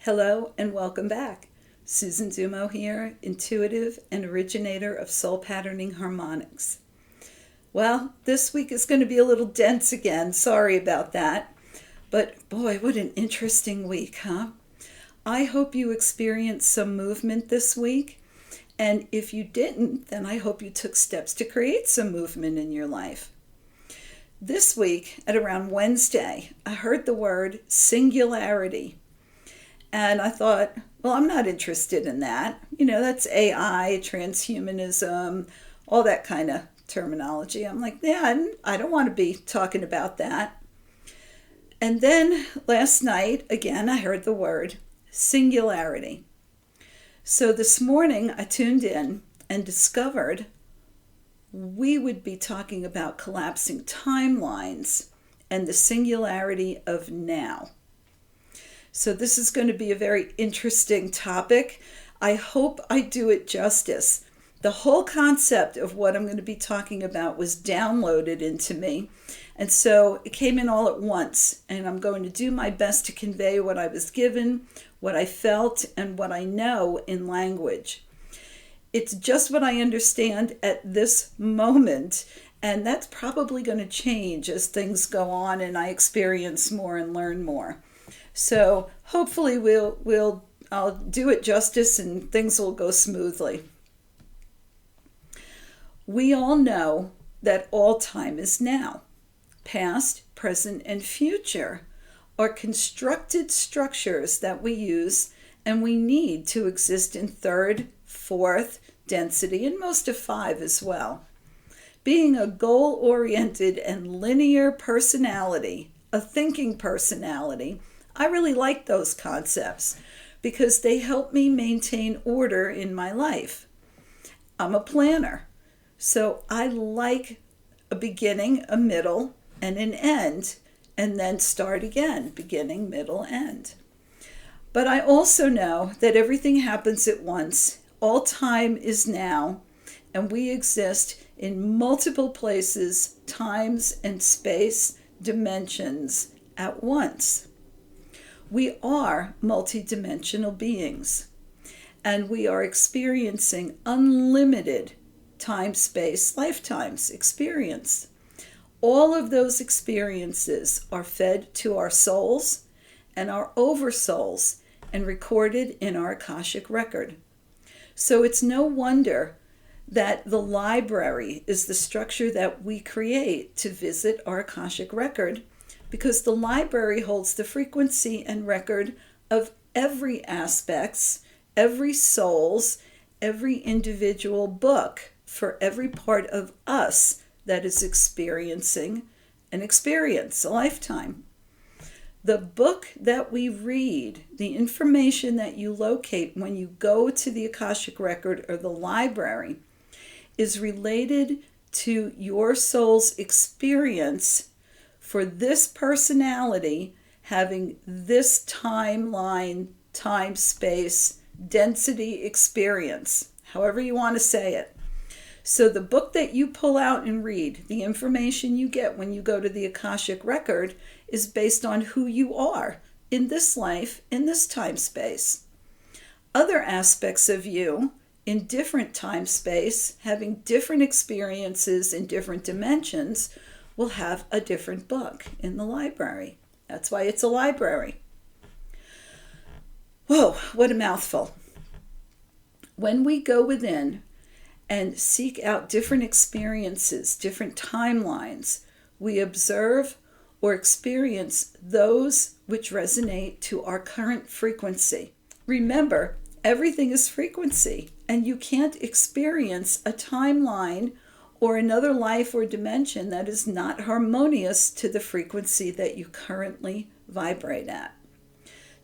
Hello and welcome back. Susan Zumo here, intuitive and originator of soul patterning harmonics. Well, this week is going to be a little dense again. Sorry about that. But boy, what an interesting week, huh? I hope you experienced some movement this week. And if you didn't, then I hope you took steps to create some movement in your life. This week, at around Wednesday, I heard the word singularity. And I thought, well, I'm not interested in that. That's AI, transhumanism, all that kind of terminology. I'm like, yeah, I don't want to be talking about that. And then last night, again, I heard the word singularity. So this morning, I tuned in and discovered we would be talking about collapsing timelines and the singularity of now. So this is going to be a very interesting topic. I hope I do it justice. The whole concept of what I'm going to be talking about was downloaded into me. And so it came in all at once. And I'm going to do my best to convey what I was given, what I felt, and what I know in language. It's just what I understand at this moment. And that's probably going to change as things go on and I experience more and learn more. So hopefully I'll do it justice and things will go smoothly. We all know that all time is now. Past, present, and future are constructed structures that we use and we need to exist in third, fourth, density, and most of five as well. Being a goal-oriented and linear personality, a thinking personality, I really like those concepts because they help me maintain order in my life. I'm a planner, so I like a beginning, a middle, and an end, and then start again, beginning, middle, end. But I also know that everything happens at once. All time is now, and we exist in multiple places, times, and space dimensions at once. We are multidimensional beings, and we are experiencing unlimited time, space, lifetimes experience. All of those experiences are fed to our souls and our oversouls and recorded in our Akashic record. So it's no wonder that the library is the structure that we create to visit our Akashic record, because the library holds the frequency and record of every aspects, every soul's, every individual book for every part of us that is experiencing an experience, a lifetime. The book that we read, the information that you locate when you go to the Akashic record or the library, is related to your soul's experience for this personality having this timeline, time, space, density experience, however you want to say it. So the book that you pull out and read, the information you get when you go to the Akashic record, is based on who you are in this life, in this time space. Other aspects of you in different time space, having different experiences in different dimensions, will have a different book in the library. That's why it's a library. Whoa, what a mouthful. When we go within and seek out different experiences, different timelines, we observe or experience those which resonate to our current frequency. Remember, everything is frequency, and you can't experience a timeline or another life or dimension that is not harmonious to the frequency that you currently vibrate at.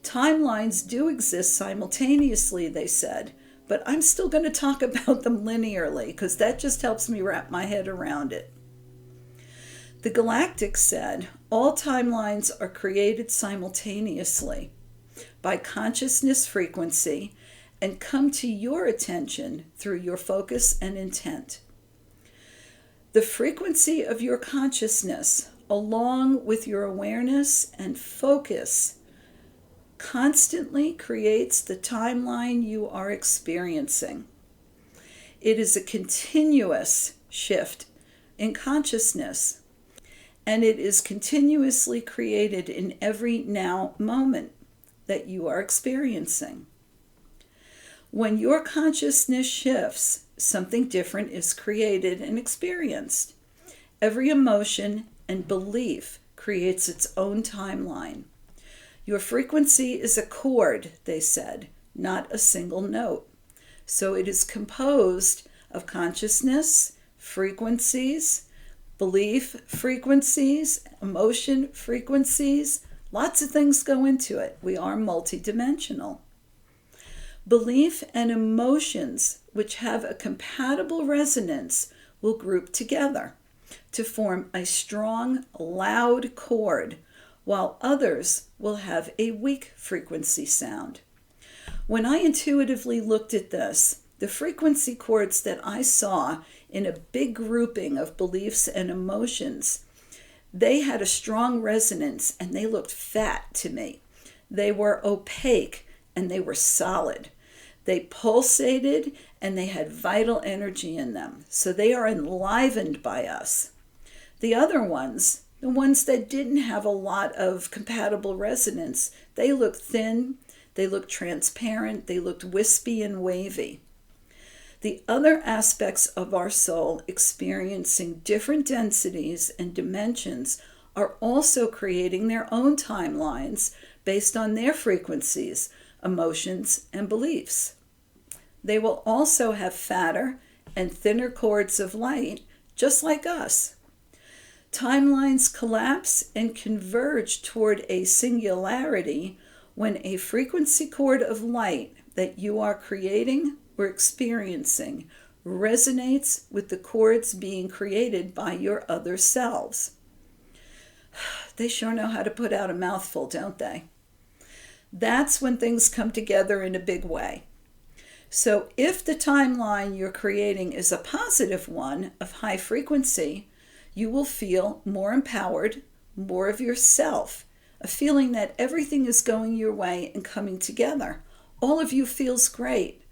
Timelines do exist simultaneously, they said, but I'm still going to talk about them linearly because that just helps me wrap my head around it. The Galactics said all timelines are created simultaneously by consciousness frequency and come to your attention through your focus and intent. The frequency of your consciousness, along with your awareness and focus, constantly creates the timeline you are experiencing. It is a continuous shift in consciousness, and it is continuously created in every now moment that you are experiencing. When your consciousness shifts, something different is created and experienced. Every emotion and belief creates its own timeline. Your frequency is a chord, they said, not a single note. So it is composed of consciousness, frequencies, belief frequencies, emotion frequencies. Lots of things go into it. We are multidimensional. Belief and emotions which have a compatible resonance will group together to form a strong, loud chord, while others will have a weak frequency sound. When I intuitively looked at this, the frequency chords that I saw in a big grouping of beliefs and emotions, they had a strong resonance and they looked fat to me. They were opaque and they were solid. They pulsated and they had vital energy in them. So they are enlivened by us. The other ones, the ones that didn't have a lot of compatible resonance, they looked thin, they looked transparent, they looked wispy and wavy. The other aspects of our soul experiencing different densities and dimensions are also creating their own timelines based on their frequencies, emotions, and beliefs. They will also have fatter and thinner cords of light, just like us. Timelines collapse and converge toward a singularity when a frequency chord of light that you are creating or experiencing resonates with the chords being created by your other selves. They sure know how to put out a mouthful, don't they? That's when things come together in a big way. So if the timeline you're creating is a positive one of high frequency, you will feel more empowered, more of yourself, a feeling that everything is going your way and coming together. All of you feels great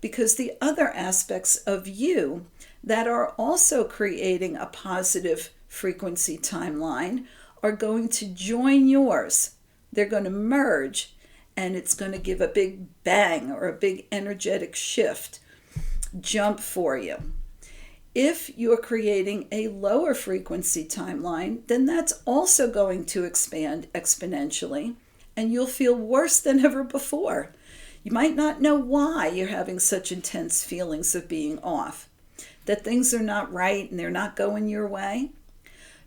because the other aspects of you that are also creating a positive frequency timeline are going to join yours. They're going to merge, and it's going to give a big bang or a big energetic shift, jump for you. If you're creating a lower frequency timeline, then that's also going to expand exponentially, and you'll feel worse than ever before. You might not know why you're having such intense feelings of being off, that things are not right and they're not going your way.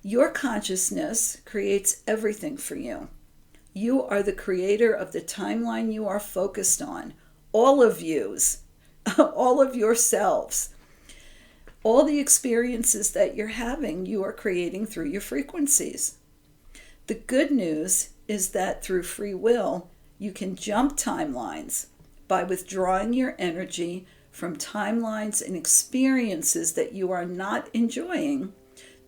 Your consciousness creates everything for you. You are the creator of the timeline you are focused on. All of yous, all of yourselves. All the experiences that you're having, you are creating through your frequencies. The good news is that through free will, you can jump timelines by withdrawing your energy from timelines and experiences that you are not enjoying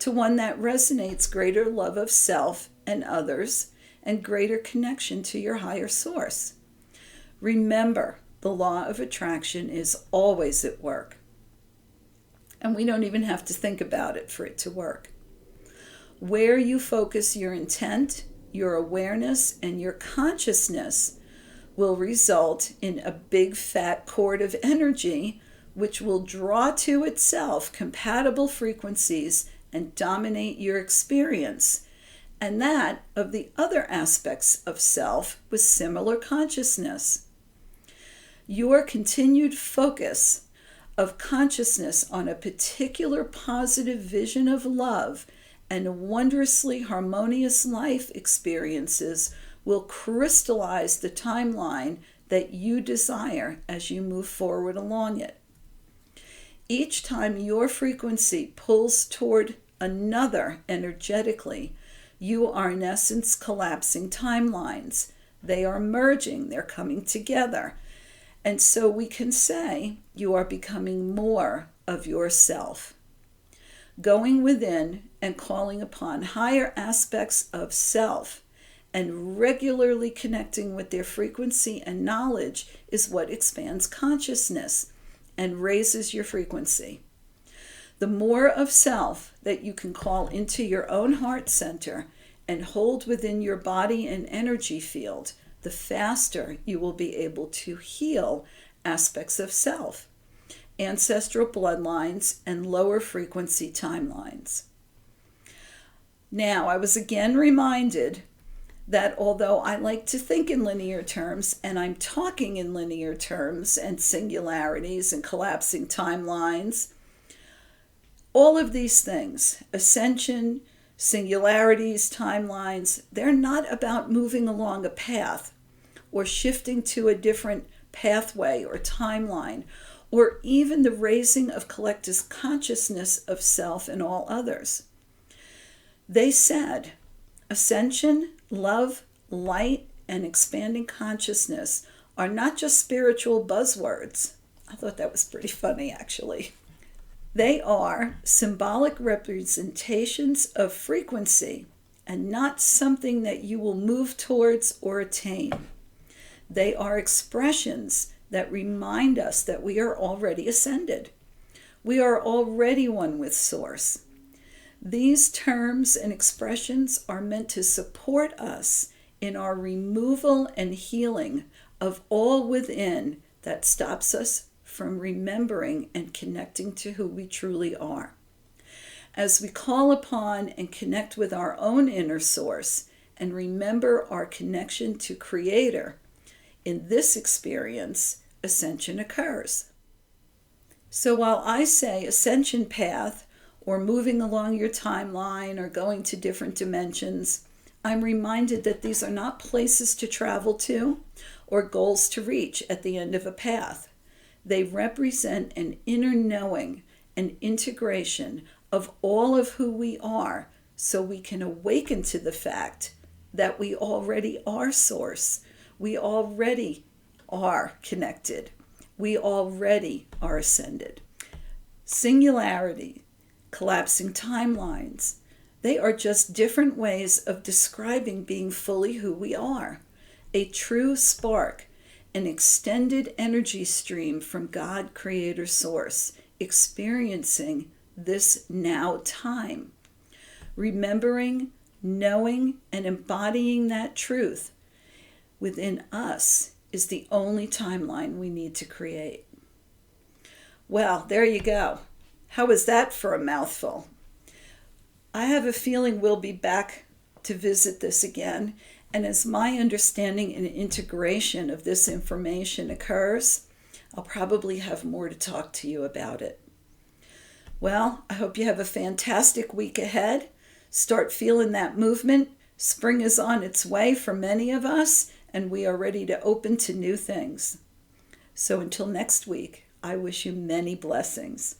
to one that resonates greater love of self and others and greater connection to your higher source. Remember, the law of attraction is always at work. And we don't even have to think about it for it to work. Where you focus your intent, your awareness, and your consciousness will result in a big fat cord of energy which will draw to itself compatible frequencies and dominate your experience, and that of the other aspects of self with similar consciousness. Your continued focus of consciousness on a particular positive vision of love and wondrously harmonious life experiences will crystallize the timeline that you desire as you move forward along it. Each time your frequency pulls toward another energetically, you are in essence collapsing timelines. They are merging, they're coming together. And so we can say you are becoming more of yourself. Going within and calling upon higher aspects of self and regularly connecting with their frequency and knowledge is what expands consciousness and raises your frequency. The more of self that you can call into your own heart center and hold within your body and energy field, the faster you will be able to heal aspects of self, ancestral bloodlines, and lower frequency timelines. Now, I was again reminded that although I like to think in linear terms, and I'm talking in linear terms and singularities and collapsing timelines, all of these things, ascension, singularities, timelines, they're not about moving along a path or shifting to a different pathway or timeline, or even the raising of collective consciousness of self and all others. They said ascension, love, light, and expanding consciousness are not just spiritual buzzwords. I thought that was pretty funny, actually. They are symbolic representations of frequency and not something that you will move towards or attain. They are expressions that remind us that we are already ascended. We are already one with Source. These terms and expressions are meant to support us in our removal and healing of all within that stops us from remembering and connecting to who we truly are. As we call upon and connect with our own inner source and remember our connection to Creator, in this experience, ascension occurs. So while I say ascension path, or moving along your timeline, or going to different dimensions, I'm reminded that these are not places to travel to or goals to reach at the end of a path. They represent an inner knowing and integration of all of who we are, so we can awaken to the fact that we already are Source. We already are connected. We already are ascended. Singularity, collapsing timelines, they are just different ways of describing being fully who we are. A true spark, an extended energy stream from God, Creator, Source, experiencing this now time. Remembering, knowing, and embodying that truth within us is the only timeline we need to create. Well, there you go. How was that for a mouthful? I have a feeling we'll be back to visit this again, and as my understanding and integration of this information occurs, I'll probably have more to talk to you about it. Well, I hope you have a fantastic week ahead. Start feeling that movement. Spring is on its way for many of us, and we are ready to open to new things. So until next week, I wish you many blessings.